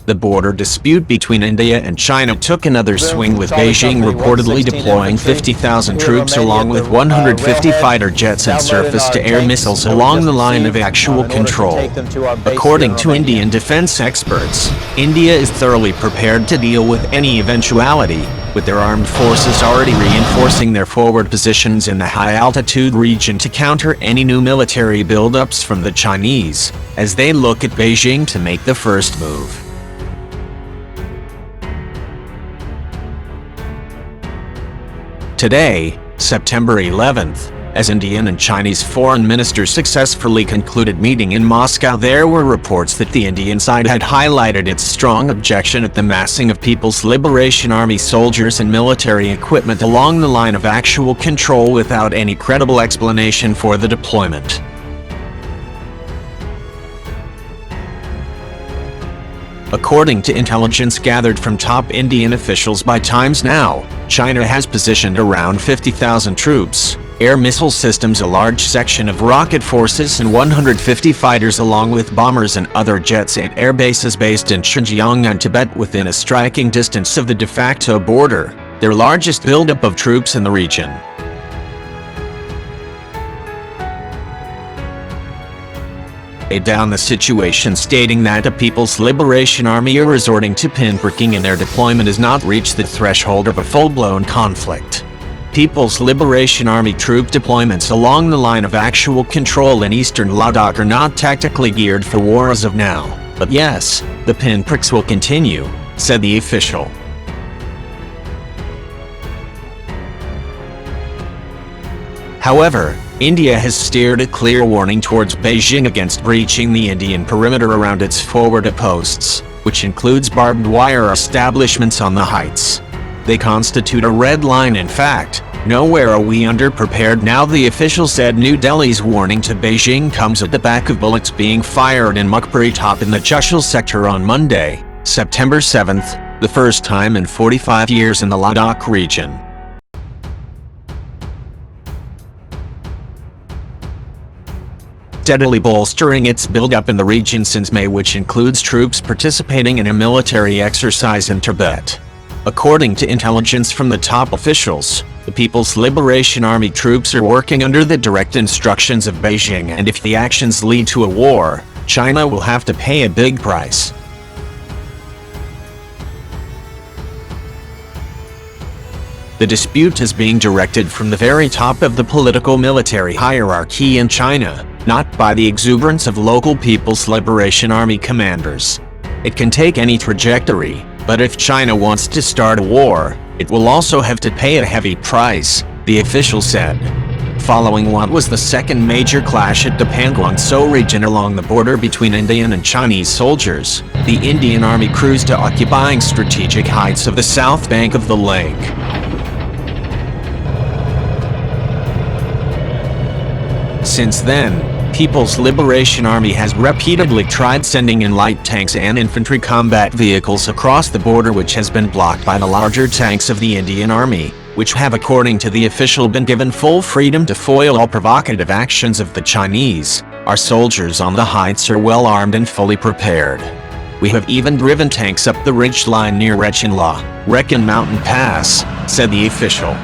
The border dispute between India and China took another swing, with Beijing reportedly deploying 50,000 troops along with 150 fighter jets and surface-to-air missiles along the line of actual control. According to Indian defense experts, India is thoroughly prepared to deal with any eventuality, with their armed forces already reinforcing their forward positions in the high-altitude region to counter any new military buildups from the Chinese, as they look at Beijing to make the first move. Today, September 11th, as Indian and Chinese foreign ministers successfully concluded meeting in Moscow, there were reports that the Indian side had highlighted its strong objection at the massing of People's Liberation Army soldiers and military equipment along the line of actual control without any credible explanation for the deployment. According to intelligence gathered from top Indian officials by Times Now, China has positioned around 50,000 troops, air missile systems, a large section of rocket forces, and 150 fighters along with bombers and other jets at air bases based in Xinjiang and Tibet within a striking distance of the de facto border, their largest buildup of troops in the region. Down the situation, stating that the People's Liberation Army are resorting to pinpricking and their deployment has not reached the threshold of a full-blown conflict. People's Liberation Army troop deployments along the line of actual control in eastern Ladakh are not tactically geared for war as of now, but yes, the pinpricks will continue, said the official. However, India has steered a clear warning towards Beijing against breaching the Indian perimeter around its forward posts, which includes barbed wire establishments on the heights. They constitute a red line. In fact, nowhere are we underprepared now, the official said. New Delhi's warning to Beijing comes at the back of bullets being fired in Mukhpuri Top in the Chushul sector on Monday, September 7th, the first time in 45 years in the Ladakh region. Steadily bolstering its buildup in the region since May, which includes troops participating in a military exercise in Tibet. According to intelligence from the top officials, the People's Liberation Army troops are working under the direct instructions of Beijing, and if the actions lead to a war, China will have to pay a big price. The dispute is being directed from the very top of the political military hierarchy in China, not by the exuberance of local People's Liberation Army commanders. It can take any trajectory, but if China wants to start a war, it will also have to pay a heavy price, the official said. Following what was the second major clash at the Pangong-Tso region along the border between Indian and Chinese soldiers, the Indian Army cruised to occupying strategic heights of the south bank of the lake. Since then, People's Liberation Army has repeatedly tried sending in light tanks and infantry combat vehicles across the border, which has been blocked by the larger tanks of the Indian Army, which have, according to the official, been given full freedom to foil all provocative actions of the Chinese. Our soldiers on the heights are well armed and fully prepared. We have even driven tanks up the ridgeline near Rechin Mountain Pass, said the official.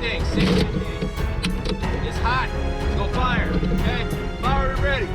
thing, 650. It's hot. Let's go fire, okay? Fire ready.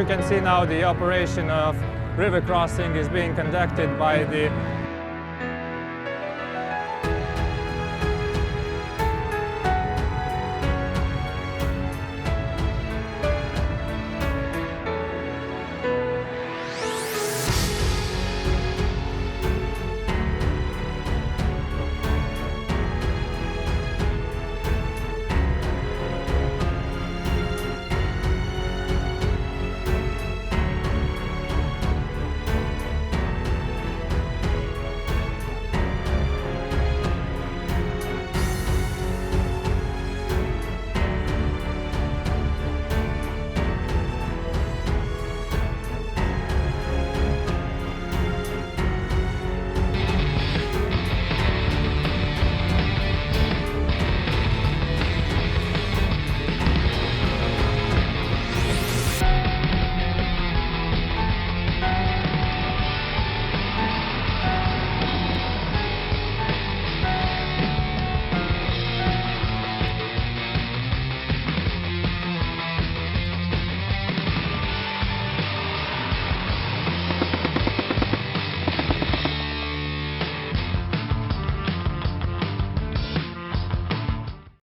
You can see now the operation of river crossing is being conducted by the